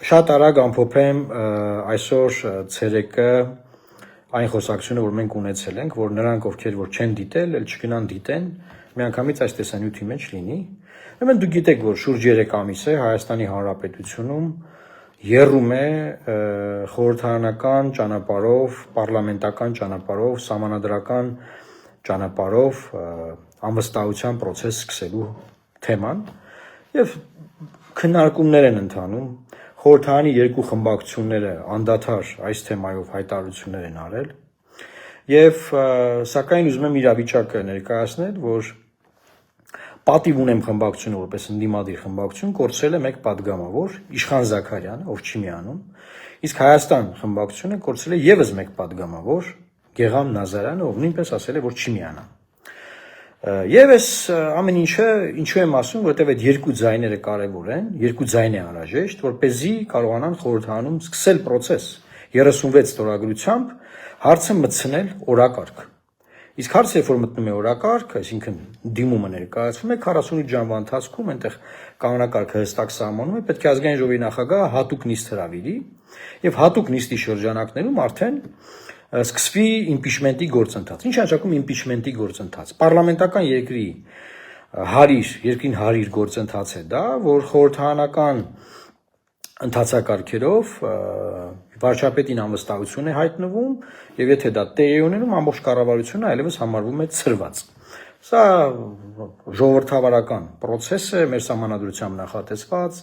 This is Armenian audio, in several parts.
Շատ արագ ամփոփեմ այսօր ցերեկը այն խոսակցությունը, որ մենք ունեցել ենք, որ նրանք, ովքեր որ չեն դիտել, էլ չգնան դիտեն, միանգամից այս տեսանյութի մեջ լինի։ Ուրեմն դուք գիտեք, որ շուրջ 3 ամիս է Հայաստանի Հանրապետությունում եռում է խորհրդարանական ճանապարհով, պարլամենտական ճանապարհով, սահմանադրական ճանապարհով անվստահության process սկսելու թեման եւ քննարկումներ են ընթանում։ Խորհրդարանի երկու խմբակցությունները անդադար այս թեմայով հայտարարություններ են արել եւ սակայն ուզում եմ իրավիճակը ներկայացնել, որ պատիվ ունեմ խմբակցությունը որպես ընդդիմադիր խմբակցություն կորցրել է մեկ падգամավոր Իշխան Զաքարյանը, ով չի միանում, իսկ Հայաստան խմբակցությունը կորցրել է եւս մեկ падգամավոր Գեգամ Նազարյանը, ով նույնպես ասել է, որ չի միանա։ Եվ այս ամեն ինչը ինչու եմ ասում, որովհետև այդ երկու ձայները կարևոր են, երկու ձայն է անհրաժեշտ, որպեսզի կարողանան խորհրդարանում սկսել process 36 ստորագրությամբ հարցը մտցնել օրակարգ։ Իսկ հարցը երբ որ մտնում է օրակարգ, այսինքն դիմումը ներկայացվում է 48 ժամվա ընթացքում, այնտեղ կանոնակարգը հստակ սահմանում է, պետք է ազգային ժողովի նախագահը հատուկ նիստ հրավիրի եւ հատուկ նիստի շրջանակներում արդեն սկսվի իմպիչմենտի գործընթաց։ Ինչ նշանակում իմպիչմենտի գործընթաց։ Պարլամենտական երկրին հարիր գործընթաց է դա, որ խորհրդարանական ընթացակարգերով վարչապետին անվստահություն է հայտնվում եւ եթե դա տեղի ունենում, ամբողջ կառավարությունը այլևս համարվում է ցրված։ Սա ժողովրդավարական process է, մեր սահմանադրությամբ նախատեսված,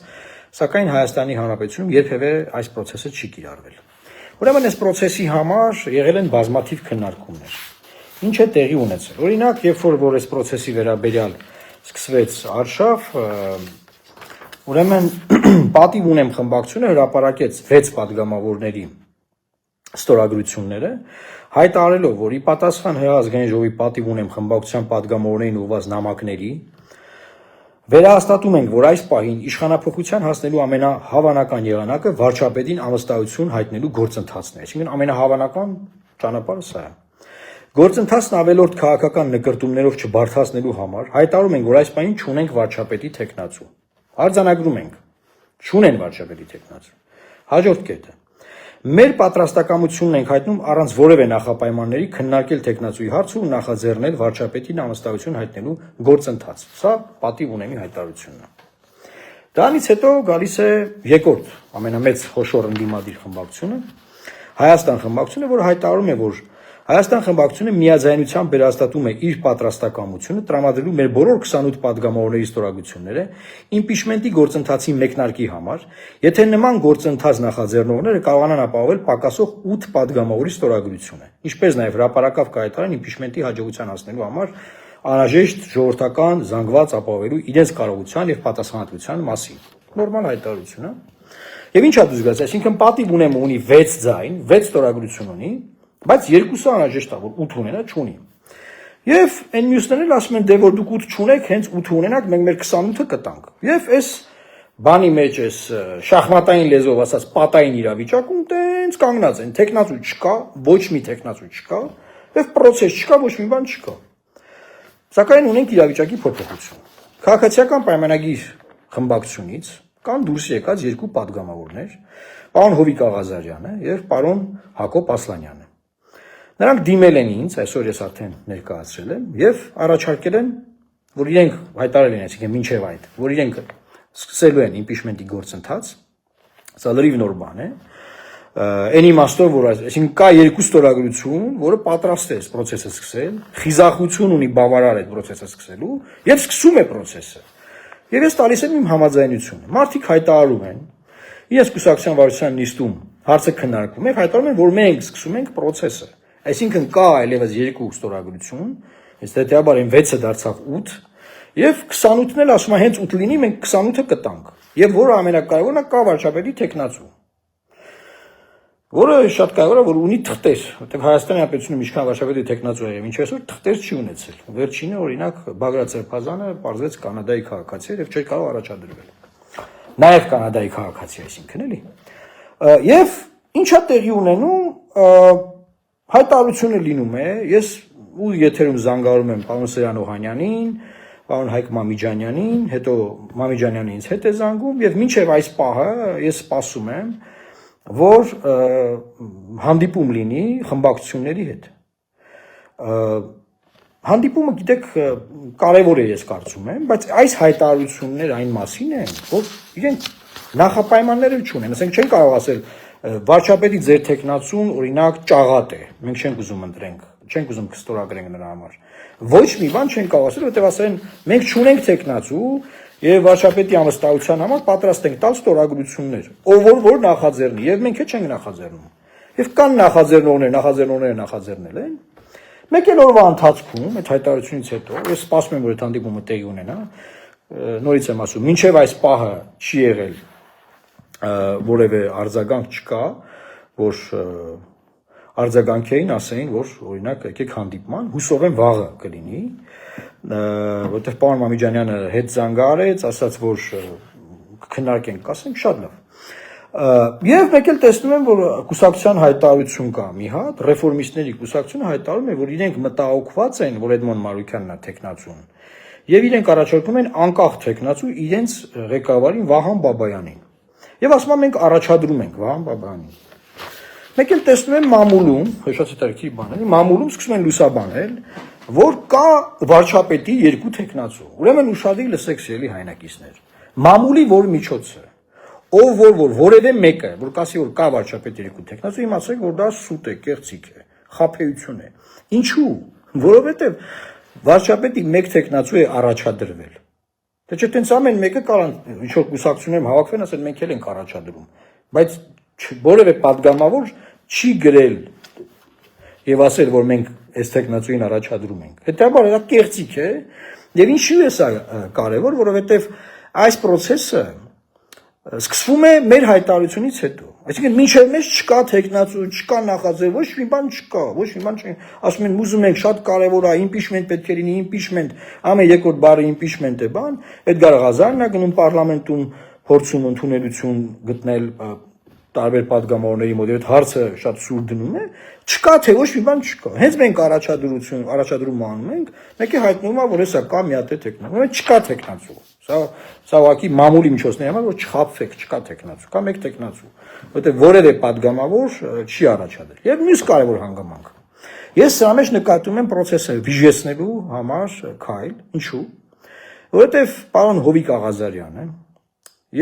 սակայն Հայաստանի Հանրապետությունում երբևէ այս process-ը չի կիրառվել։ Ուրեմն այս process-ի համար եղել են բազմաթիվ քննարկումներ։ Ինչ է տեղի ունեցել։ Օրինակ, երբ որ այս process-ի վերաբերյալ սկսվեց արշավ, ուրեմն պատիվ ունեմ խմբակցությունը հրապարակեց 6 падգամավորների ստորագրությունները, հայտարարելով, որ ի պատասխան ՀՀ ազգային ժողովի պատիվ ունեմ խմբակցության падգամավորներին ուղղված նամակների վերահաստատում ենք, որ այս պահին իշխանափոխության հասնելու ամենահավանական եղանակը վարչապետին անվստահություն հայտնելու գործընթացն է։ Այսինքն ամենահավանական ճանապարհը սա է։ Գործընթացն ավելորդ քաղաքական նկրտումներով չբարթացնելու համար հայտարարում ենք, որ այս պահին չունենք վարչապետի թեկնածու։ Արձանագրում ենք, չունեն վարչապետի թեկնածու։ Հաջորդ կետը։ Մեր պատրաստակամությունն ենք հայտնում առանց որևէ նախապայմանների քննարկել թեկնածուի հարցը ու նախաձեռնել վարչապետին անվստահություն հայտնելու գործընթաց։ Սա պատիվ ունեմի հայտարարությունն է։ Դրանից հետո գալիս է երկրորդ ամենամեծ խոշոր ընդդիմադիր խմբակցությունը, Հայաստան խմբակցությունը, որ հայտարարում է, որ Հայաստան խմբակցությունը միաձայնությամբ վերահաստատում է իր պատրաստակամությունը տրամադրելու մեր բոլոր 28 падգամավորների ստորագրությունները իմպիչմենտի գործընթացի մեկնարկի համար, եթե նման գործընթաց նախաձեռնողները կարողանան ապահովել պակասող 8 падգամավորի ստորագրությունը, ինչպես նաև հրապարակավ կհայտարարեն իմպիչմենտի հաջողության հասնելու համար անհրաժեշտ ժողովրդական զանգված ապահովելու իրենց կարողության եւ պատասխանատվության մասին։ Նորմալ հայտարարություն է։ Եվ ինչա դուք զգաց, այսինքն պատիվ ունի 6 ձայն, 6 ստորագրություն ունի, բայց երկուսը անհրաժեշտ է, որ 8 ունենա, չունի։ Եվ այն մյուսներն էլ ասում են, դե որ դուք 8 չունեք, հենց 8 ունենաք, մենք մեր 28-ը կտանք։ Եվ այս բանի մեջ էս շախմատային լեզվով ասած պատային իրավիճակում տենց կանգնած են, տեխնացու չկա, ոչ մի տեխնացու չկա, եւ process չկա, ոչ մի բան չկա։ Սակայն ունենք իրավիճակի փոփոխություն։ Քաղաքացիական պայմանագիր խմբակցությունից կան դուրս եկած երկու падգամավորներ, պարոն Հովիկ Աղազարյանը եւ պարոն Հակոբ Ասլանյանը։ Նրանք դիմել են ինձ, այսօր ես արդեն ներկայացրել եմ, եւ առաջարկել են, որ իրենք հայտարարել են, այսինքն մինչեւ այդ, որ իրենք սկսելու են իմպիչմենտի գործընթաց, սա լրիվ նոր բան է, այն իմաստով, որ այսինքն կա երկու ստորագրություն, որը պատրաստ է այս process-ը սկսել, խիզախություն ունի բավարար այդ process-ը սկսելու, եւ սկսում է process-ը։ Եվ ես տալիս եմ իմ համաձայնությունը։ Մարդիկ հայտարարում են, իրենց կուսակցության վարչության նիստում հարցը քննարկվում է, հայտարարում են, որ մենք սկսում ենք process-ը։ Այսինքն կա այլևս երկու ստորագրություն, հետեւաբար այն 6-ը դարձավ 8, եւ 28-ն էլ ասում է հենց 8 լինի, մենք 28-ը կտանք։ Եվ որը ամենակարևորն է, կա վարչապետի թեկնածու, որը շատ կարևոր է, որ ունի թղթեր, որտեղ Հայաստանի Հանրապետությունում ինչքան վարչապետի թեկնածու է, ինչ այսօր թղթեր չի ունեցել։ Վերջինը օրինակ Բագրատ Սերբազանը պարզվեց կանադայի քաղաքացի եւ չէր կարող առաջադրվել։ Նաեւ կանադայի քաղաքացի, այսինքն էլի։ Եվ ինչա տեղի ունենում, հայտարարությունը լինում է, ես ու եթերում զանգարում եմ պարոն Սերյան Օհանյանին, պարոն Հայկ Մամիջանյանին, հետո Մամիջանյանը ինձ հետ է զանգում եւ մինչեւ այս պահը ես սպասում եմ, որ հանդիպում լինի խմբակցությունների հետ։ Հանդիպումը, գիտեք, կարևոր է ես կարծում եմ, բայց այս հայտարարությունները այն մասին են, որ իրենք նախապայմաններ չունեն, ասենք չեն կարող ասել վարչապետի ձեր տեխնացուն օրինակ ճաղատ է, մենք չենք ուզում ընտրենք, չենք ուզում կստորագրենք նրա համար։ Ոչ մի բան չեն կարող ասել, որտեղ ասեն մենք չունենք տեխնացու եւ վարչապետի ամստահության համար պատրաստ ենք տալ ստորագրություններ, ով որ նախաձեռնի, եւ մենք չենք նախաձեռնում։ Եվ կան նախաձեռնողները նախաձեռնել են։ Մեկ էլ օրվա ընթացքում այդ հայտարարությունից հետո ես սպասում եմ, որ այդ հանդիպումը տեղի ունենա, նորից եմ ասում, մինչև այս պահը չի եղել որևէ արձագանք չկա, որ արձագանքային ասեին, որ օրինակ եկեք հանդիպման, հուսով եմ վաղը կլինի, որտեղ պարոն Մամիջանյանը հետ զանգարեց, ասաց, որ կքննարկենք, ասենք շատ լավ։ Եվ մեկ էլ տեսնում եմ, որ կուսակցության հայտարարություն կա մի հատ, ռեֆորմիստների կուսակցությունը հայտարարում է, որ իրենք մտահոգված են, որ Էդմոն Մարուկյանն է տեխնացուն, եւ իրենք առաջարկում են անկախ տեխնացու իրենց ղեկավարին Վահան Բաբայանին։ Եվ ասում եմ մենք առաջադրում ենք Վահան Բաբայանին։ Մեկ էլ տեսնում եմ մամուլում, հեշտացի տարիքի բաների, մամուլում սկսում են լուսաբանել, որ կա վարչապետի երկու տեխնացու։ Ուրեմն ուշադիր լսեք սիրելի հայրենակիցներ։ Մամուլի որ միջոցը ով որ որևէ մեկը, որ կասի որ կա վարչապետի երկու տեխնացու, իմացեք որ դա սուտ է, կեղծիք է, խաբեություն է։ Ինչու՞։ Որովհետև վարչապետի մեկ տեխնացու է առաջադրվել։ Դե չէ՞ տենց ամեն մեկը կարան ինչ որ կուսակցություններում հավաքվեն, ասեն մենք էլ ենք առաջադրում, բայց որևէ падգամավոր չի գրել եւ ասել որ մենք այս տեխնացուին առաջադրում ենք։ Հետեւաբար դա կեղծիք է եւ ինչու է սա կարեւոր, որովհետեւ այս process-ը սկսվում է մեր հայտարարությունից հետո։ Այսինքն մինչև մեզ չկա տեխնացու, չկա նախաձեռ, ոչ մի բան չկա, ոչ մի բան չեն։ Ասում են ուզում ենք շատ կարևոր է, impeachment պետք է լինի, impeachment, ամեն երկրորդ բառը impeachment է բան, Էդգար Ղազարյանն է գնում պարլամենտում փորձում ընդունելություն գտնել տարբեր падգամավորների մոտ, այդ հարցը շատ սուր դնում է, չկա թե ոչ մի բան չկա։ Հենց մենք առաջադրում անում ենք, մեկը հայտնում է, որ հեսա կա մի հատ է տեխնացու, ուրեմն չկա տեխնացու։ Սա ուղղակի մամուլի միջոցների համար, որ չխաբվեք, չկա տեխնացու, կա մեկ տեխնացու, որտեղ որևէ падգամավոր չի առաջադրել։ Եվ մյուս կարևոր հանգամանք։ Ես սրա մեջ նկատում եմ process-ը վիժեցնելու համար քայլ, ինչու՞։ Որովհետև պարոն Հովիկ Աղազարյանը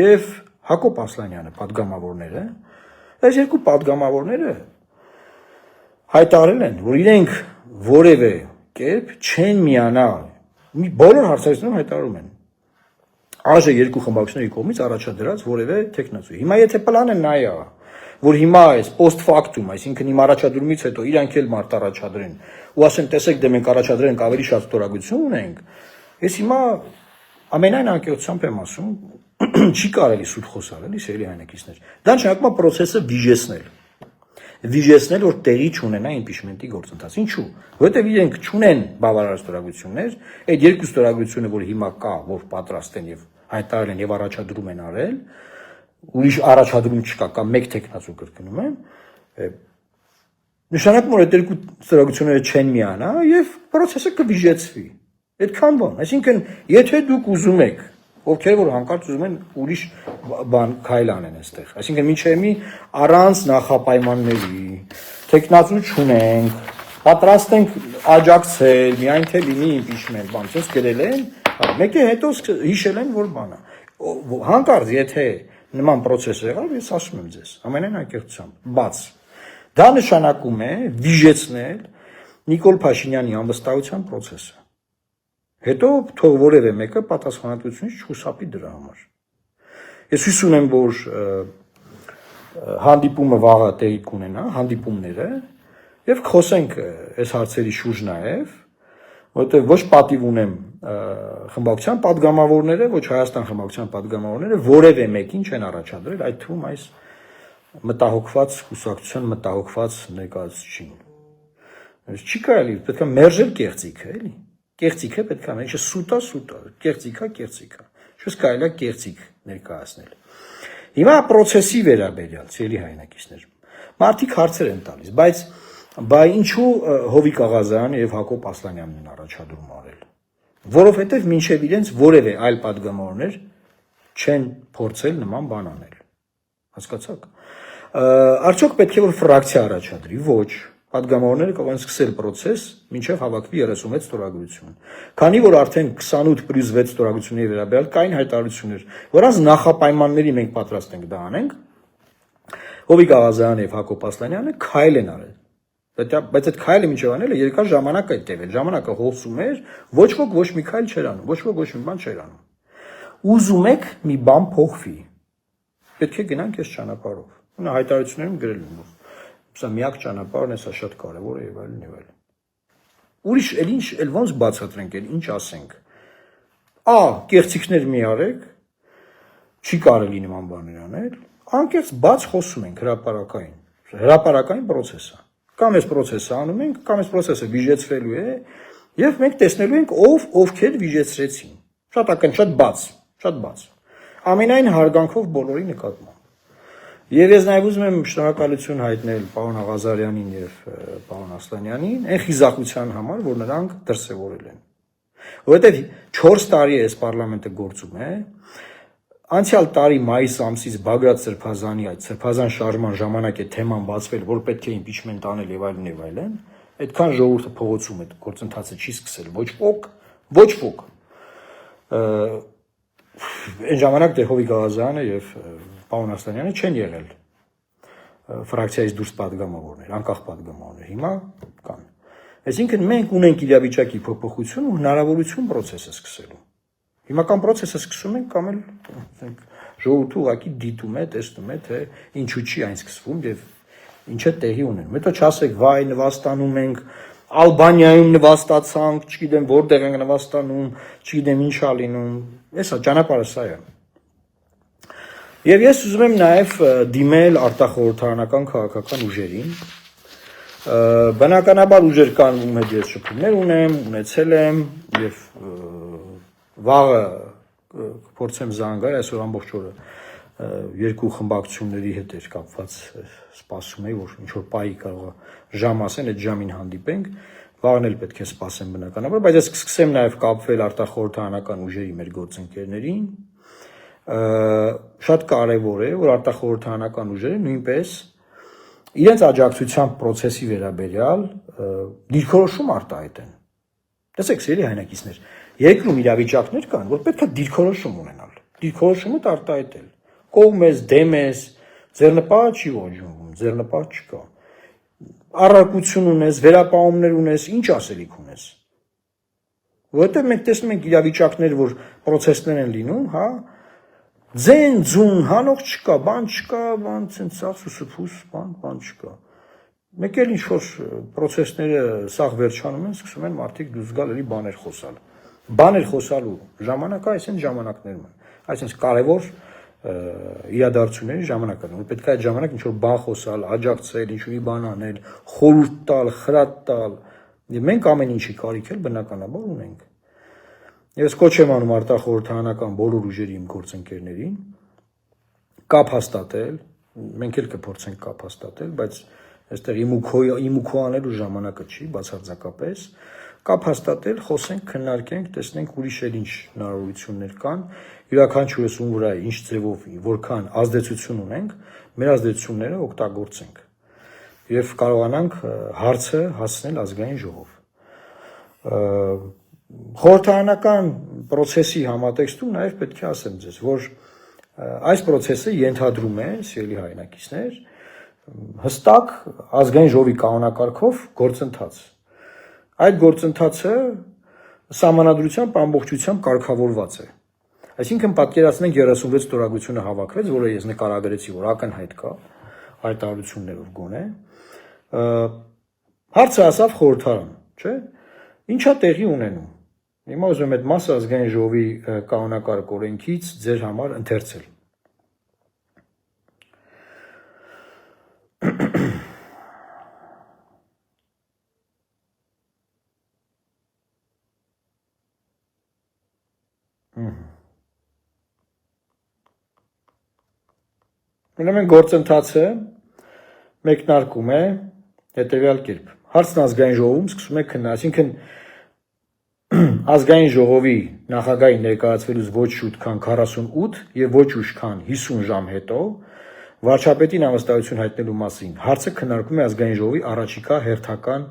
եւ Հակոբ Ասլանյանը падգամավորները, այս երկու падգամավորները հայտարարել են, որ իրենք որևէ կերպ չեն միանա, բոլոր հարցերում հայտարարում են, ԱԺ երկու խմբակցությունների կողմից առաջադրած որևէ տեխնացու։ Հիմա եթե պլանը նա է, որ հիմա այս post factum, այսինքն իմ առաջադրումից հետո իրանք էլ մարդ առաջադրեն, ու ասեն, տեսեք, դե մենք առաջադրել ենք ավելի շատ ստորագրություն ունենք, ես հիմա ամենայն անկեղծությամբ եմ ասում, չի կարելի սուտ խոսալ, էլի սիրելի հայրենակիցներ։ Դա նշանակում է process-ը վիժեցնել, որ տեղի չունենա impeachment-ի գործընթաց։ Ինչու՞։ Որովհետև իրենք չունեն բավարար ստորագրություններ, այդ երկու ստորագրությունը, որ հիմա կա, որ պատրաստ են եւ հայտարարել են եւ առաջադրում են արել, ուրիշ առաջադրում չկա, կա մեկ տեխնացու կրկնում եմ, նշանակում որ այդ երկու ստորագրությունները չեն միանա եւ process-ը կվիժեցվի։ Այդքան բան, այսինքն եթե դուք ուզում եք, ովքեր որ հանկարծ ուզում են ուրիշ բան քայլ անեն այստեղ, այսինքն մինչև մի առանց նախապայմանների, տեխնացու չունենք, պատրաստ ենք աջակցել, միայն թե լինի impeachment, բան ցած գրել են, մեկը հետո հիշել են որ բանա։ Հանկարծ եթե նման process եղավ, ես ասում եմ ձեզ, ամենայն անկեղծությամբ, բաց։ Դա նշանակում է վիժեցնել Նիկոլ Փաշինյանի անվստահության process-ը։ Հետո թող որևէ մեկը պատասխանատվությունից չխուսափի դրա համար։ Ես հույս ունեմ, որ հանդիպումը վաղը տեղի կունենա, հանդիպումները, եւ խոսենք այս հարցերի շուրջ նաեւ, որովհետեւ ոչ պատիվ ունեմ խմբակցության падգամավորները, ոչ Հայաստան խմբակցության падգամավորները որևէ մեկին չեն առաջադրել, այդ թվում այս մտահոգված կուսակցության մտահոգված ներկայացուցիչին։ Չի կարելի, պետք է մերժել կեղծիքը, էլի։ Կեղծիքը պետք է ամեն ինչը սուտա, կեղծիքա։ Ինչպես կարելի է կեղծիք ներկայացնել։ Հիմա process-ի վերաբերյալ, ցելի հայրենակիցներ, մարդիկ հարցեր են տալիս, բայց ինչու Հովիկ Աղազարյանը եւ Հակոբ Ասլանյանն են առաջադրում արել։ որովհետև մինչև իրենց որևէ այլ падգամավորներ չեն փորձել նման բան անել։ Հասկացաք։ Արդյոք պետք է որ ֆրակցիա առաջադրի, ոչ, падգամավորները կարող են սկսել process մինչև հավաքվի 36 ստորագրություն։ Քանի որ արդեն 28+6 ստորագրությունների վերաբերյալ կային հայտարարություններ, որ այս նախապայմանների մենք պատրաստ ենք դա անենք, Հովիկ Աղազարյանը եւ Հակոբ Ասլանյանը քայլ են արել։ Բայց այդ քայլը մինչև անելը երկար ժամանակ է տևել, ժամանակը հոսում էր, ոչ ոք ոչ մի քայլ չէր անում, ոչ ոք ոչ մի բան չէր անում։ Ուզում եք մի բան փոխվի։ Պետք է գնանք այս ճանապարհով։ Նա հայտարարություններում գրել են, սա միակ ճանապարհն է, սա շատ կարևոր է եւ այլն եւ այլն։ Ուրիշ էլ ինչ, էլ ոնց բացատրենք, էլ ինչ ասենք։ Կեղծիքներ մի արեք, չի կարելի նման բաներ անել, անկեղծ բաց խոսում ենք հրապարակային process է։ Կամ այս process-ը անում ենք, կամ այս process-ը վիժեցվելու է, եւ մենք տեսնելու ենք ովքեր վիժեցրեցին։ Շատ ակնհայտ շատ բաց։ Ամենայն հարգանքով բոլորի նկատմամբ։ Եվ ես նաև ուզում եմ շնորհակալություն հայտնել պարոն Աղազարյանին եւ պարոն Ասլանյանին այն խիզախության համար, որ նրանք դրսևորել են։ Որովհետեւ 4 տարի է այս պարլամենտը գործում է, անցյալ տարի մայիս ամսից Բագրատ Սրբազանի այդ Սրբազան շարժման ժամանակ է թեման բացվել, որ պետք է իմպիչմենտ անել եւ այլն, այդքան ժողովուրդը փողոցում է գործընթացը չի սկսել, ոչ ոք։ Այն ժամանակ դե Հովիկ Աղազարյանը եւ պարոն Ասլանյանը չեն եղել ֆրակցիայից դուրս падգամավորներ, անկախ падգամավորներ, հիմա կան։ Այսինքն մենք ունենք իրավիճակի փոփոխություն ու հնարավորություն process-ը սկսելու։ Հիմական process-ը սկսում ենք կամ էլ ժողովուրդը ուղղակի դիտում է, տեսնում է, թե ինչու չի այն սկսվում եւ ինչ է տեղի ունենում։ Հետո չասեք, վայ, նվաստանում ենք, Ալբանիայում նվաստացանք, չգիտեմ որտեղ ենք նվաստանում, չգիտեմ ինչ ա լինում։ Էսա ճանապարհը սա է։ Եվ ես ուզում եմ նաև դիմել արտախորհրդարանական քաղաքական ուժերին։ Բնականաբար ուժեր կան, ում հետ ես շփումներ ունեմ, ունեցել եմ եւ վաղը փորձեմ զանգել, այսօր ամբողջ օրը երկու խմբակցությունների հետ էր կապված, սպասում էի, որ ինչ որ պահի կարող է ժամ ասեն, այդ ժամին հանդիպենք, վաղն էլ պետք է սպասեմ բնականաբար, բայց ես կսկսեմ նաև կապվել արտախորհրդարանական ուժերի մեր գործընկերներին։ Շատ կարևոր է, որ արտախորհրդարանական ուժերը նույնպես իրենց աջակցության process-ի վերաբերյալ դիրքորոշում արտահայտեն։ Տեսեք, սիրելի հայրենակիցներ, երկրում իրավիճակներ կան, որ պետք է դիրքորոշում ունենալ։ Դիրքորոշումը արտահայտել։ Կողմ ես, դեմ ես, ձեռնպահ չի ոչնչում, ձեռնպահ չկա։ Առարկություն ունես, վերապահումներ ունես, ինչ ասելիք ունես։ Որովհետև մենք տեսնում ենք իրավիճակներ, որ process-ներ են լինում, հա, ձեն, ձուն, հանող չկա, բան չկա, բան ցնցած սուսուփուս, բան չկա։ Մեկ էլ ինչ-որ process-ները սաղ վերջանում են, սկսում են մարդիկ դուրս գալ էլի բաներ խոսալ։ Բաներ խոսալու ժամանակը այսինքն ժամանակներում են։ Այսինքն կարևոր իրադարձությունների ժամանակը, որ պետք է այդ ժամանակ ինչ-որ բան խոսալ, աջակցել, ինչ-որ բան անել, խորհուրդ տալ, խրատ տալ։ Եվ մենք ամեն ինչի կարիք էլ բնականաբար ունենք։ Ես կոչ եմ անում արտախորհրդարանական բոլոր ուժերի իմ գործընկերներին կապ հաստատել, մենք էլ կփորձենք կապ հաստատել, բայց այստեղ իմ ու քո անելու ժամանակը չի, բացարձակապես կապ հաստատել, խոսենք, քննարկենք, տեսնենք ուրիշ էլ ինչ հնարավորություններ կան, յուրաքանչյուրս ում վրա ինչ ձևով որքան ազդեցություն ունենք, մեր ազդեցությունները օգտագործենք եւ կարողանանք հարցը հասցնել ազգային ժողով։ Խորհրդարանական process-ի համատեքստում նաև պետք է ասեմ ձեզ, որ այս process-ը ենթադրում է, սիրելի հայրենակիցներ, հստակ ազգային ժողովի կանոնակարգով գործընթաց։ Այդ գործընթացը սահմանադրությամբ ամբողջությամբ կարգավորված է։ Այսինքն պատկերացնենք 36 ստորագրությունը հավաքվեց, որը ես նկարագրեցի, որ ակնհայտ կա հայտարարություններով գոնե։ Հարցը ասավ խորհրդարան, չէ՞։ Ինչա տեղի ունենում։ Հիմա ուզում եմ այդ մասը ազգային ժողովի կանոնակարգ օրենքից ձեր համար ընթերցել։ Ուրեմն գործընթացը մեկնարկում է հետևյալ կերպ։ Հարցն ազգային ժողովում սկսում է քննարկել, այսինքն ազգային ժողովի նախագահի ներկայացվելուց ոչ շուտ քան 48 եւ ոչ ուշ քան 50 ժամ հետո վարչապետին անվստահություն հայտնելու մասին հարցը քննարկվում է ազգային ժողովի առաջիկա հերթական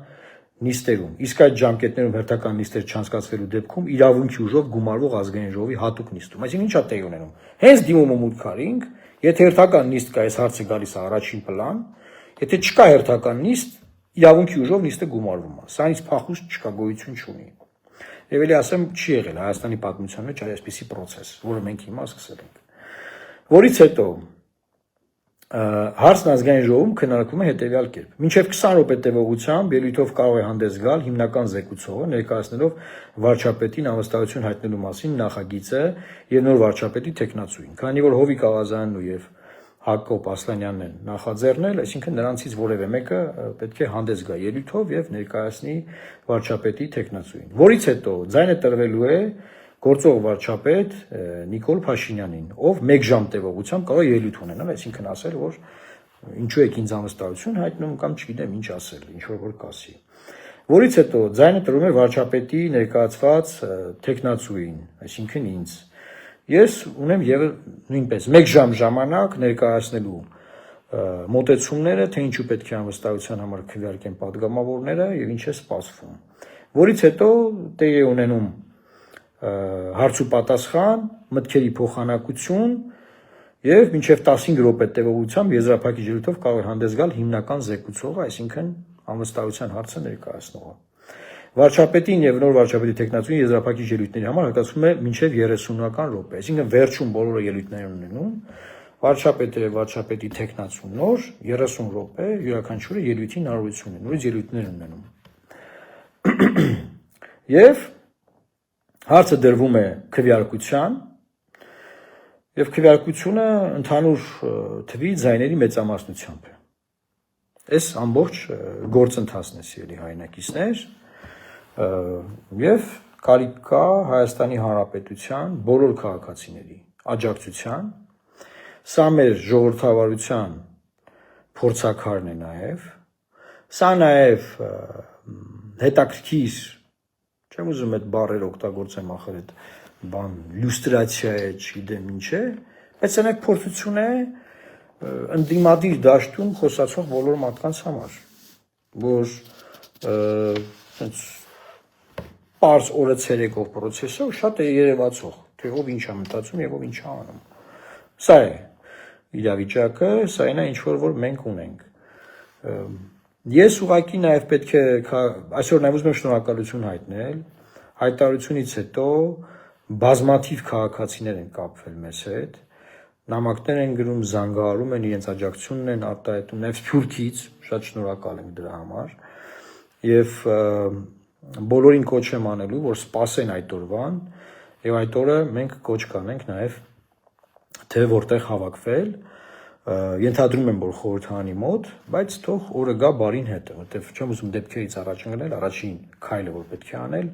նիստերում։ Իսկ այդ ժամկետներում հերթական նիստեր չանցկացվելու դեպքում իրավունքի ուժով գումարվող ազգային ժողովի հատուկ նիստում։ Այսինքն ինչա տեղի ունենում։ Հենց դիմումը մուտք արինք, եթե հերթական նիստ կա, այս հարցը գալիս է առաջին պլան, եթե չկա հերթական նիստ, իրավունքի ուժով նիստը գումարվում է։ Սրանից փախուստ չկա, գոյություն չունի։ Եվ էլի ասեմ, չի եղել Հայաստանի պատմության մեջ այսպիսի process, որը մենք հիմա սկսել ենք։ Որից հետո հարցն ազգային ժողովում քննարկվում է հետևյալ կերպ։ Մինչև 20 րոպե տևողությամբ ելույթով կարող է հանդես գալ հիմնական զեկուցողը ներկայացնելով վարչապետին անվստահություն հայտնելու մասին նախագիծը եւ նոր վարչապետի թեկնածուին։ Քանի որ Հովիկ Աղազյանն ու եւ Հակոբ Ասլանյանն են նախաձեռնել, այսինքն նրանցից որևէ մեկը պետք է հանդես գա ելույթով եւ ներկայացնի վարչապետի թեկնածուին։ Որից հետո ձայնը տրվելու է գործող վարչապետ Նիկոլ Փաշինյանին, ով 1 ժամ տևողությամբ կարող է ելույթ ունենալ, այսինքն ասել, որ ինչու եք ինձ անվստահություն հայտնում կամ չգիտեմ ինչ ասել, ինչ որ կասի։ Որից հետո ձայնը տրվում է վարչապետի ներկայացված թեկնածուին, այսինքն ինձ։ Ես ունեմ եւ նույնպես 1 ժամ ժամանակ ներկայացնելու մոտեցումները, թե ինչու պետք է անվստահության համար քվեարկեն падգամավորները եւ ինչ է սպասվում։ Որից հետո տեղի է ունենում հարց ու պատասխան, մտքերի փոխանակություն եւ մինչեւ 15 րոպե տևողությամբ եզրափակիչ ելույթով կարող է հանդես գալ հիմնական զեկուցողը, այսինքն անվստահության հարցը ներկայացնողը։ Վարչապետին եւ նոր վարչապետի թեկնածուին եզրափակիչ ելույթների համար հատկացվում է մինչեւ 30-ական րոպե, այսինքն վերջում բոլորը ելույթներ ունենում, վարչապետը եւ վարչապետի թեկնածուն նոր 30 րոպե յուրաքանչյուրը ելույթի հնարավորություն ունեն, նորից ելույթներ ունենում։ Եվ հարցը դրվում է քվեարկության եւ քվեարկությունը ընդհանուր թվի ձայների մեծամասնությամբ է։ Այս ամբողջ գործընթացն է սիրելի հայրենակիցներ եւ կարիք կա Հայաստանի Հանրապետության բոլոր քաղաքացիների աջակցության։ Սա մեր ժողովրդավարության փորձաքարն է նաեւ։ Սա նաեւ հետաքրքիր չեմ ուզում այդ բառեր օգտագործեմ, ախր այդ բան լյուստրացիա է, չգիտեմ ինչ է, բայց սա նաև փորձություն է ընդդիմադիր դաշտում խոսացող բոլոր մարդկանց համար, որ պարզ օրը ցերեկով process-ը շատ է երևացող, թե ով ինչ է մտածում եւ ով ինչ է անում։ Սա է իրավիճակը, սա այն է ինչ որ մենք ունենք։ Ես ուղղակի նաև պետք է այսօր նաև ուզում եմ շնորհակալություն հայտնել հայտարարությունից հետո բազմաթիվ քաղաքացիներ են կապվել մեզ հետ, նամակներ են գրում, զանգահարում են, իրենց աջակցությունն են արտահայտում, նաև Սփյուռքից, շատ շնորհակալ եմ դրա համար, եւ բոլորին կոչ եմ անելու, որ սպասեն այդ օրվան, եւ այդ օրը մենք կոչ կանենք նաև թե որտեղ հավաքվել, ենթադրում եմ, որ խորհրդարանի մոտ, բայց թող օրը գա բարին հետը, որտեվ չեմ ուզում դեպքերից առաջ ընկնել, առաջին քայլը որ պետք է անել,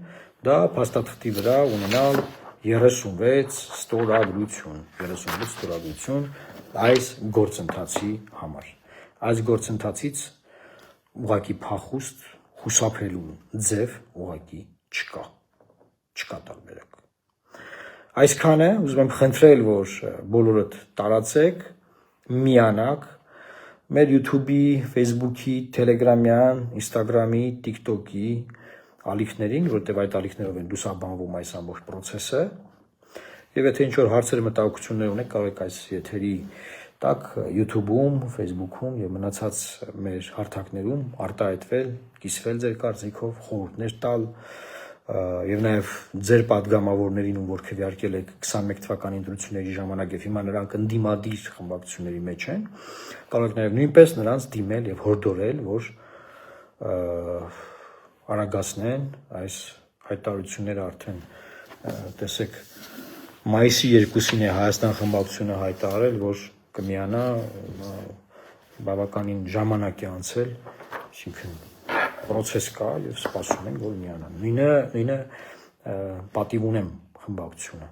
դա փաստաթղթի վրա ունենալ 36 ստորագրություն այս գործընթացի համար։ Այս գործընթացից ուղղակի փախուստ խուսափելու ձև ուղղակի չկա տարբերակ։ Այսքանը ուզում եմ խնդրել, որ բոլորդ տարածեք, միանաք մեր YouTube-ի, Facebook-ի, Telegram-յան, Instagram-ի, TikTok-ի ալիքներին, որտեղ այդ ալիքներով են լուսաբանվում այս ամբողջ process-ը։ Եվ եթե ինչ-որ հարցեր մտահոգություններ ունեք, կարող եք այս եթերի տակ YouTube-ում, Facebook-ում եւ մնացած մեր հարթակներում արտահայտվել, կիսվել ձեր կարծիքով, խորհուրդներ տալ եւ նաեւ ձեր падգամավորներին, ում որ քվեարկել եք 21 թվականի ընտրությունների ժամանակ եւ հիմա նրանք ընդդիմադիր խմբակցությունների մեջ են, կարող եք նաեւ նույնպես նրանց դիմել եւ հորդորել, որ արագացնեն այս հայտարարությունները արդեն տեսեք մայիսի 2-ին է Հայաստան խմբակցությունը հայտարարել, որ կմիանա բավականին ժամանակ է անցել, այսինքն process կա եւ սպասում ենք որ միանան։ Նույնը պատիվ ունեմ խմբակցությունը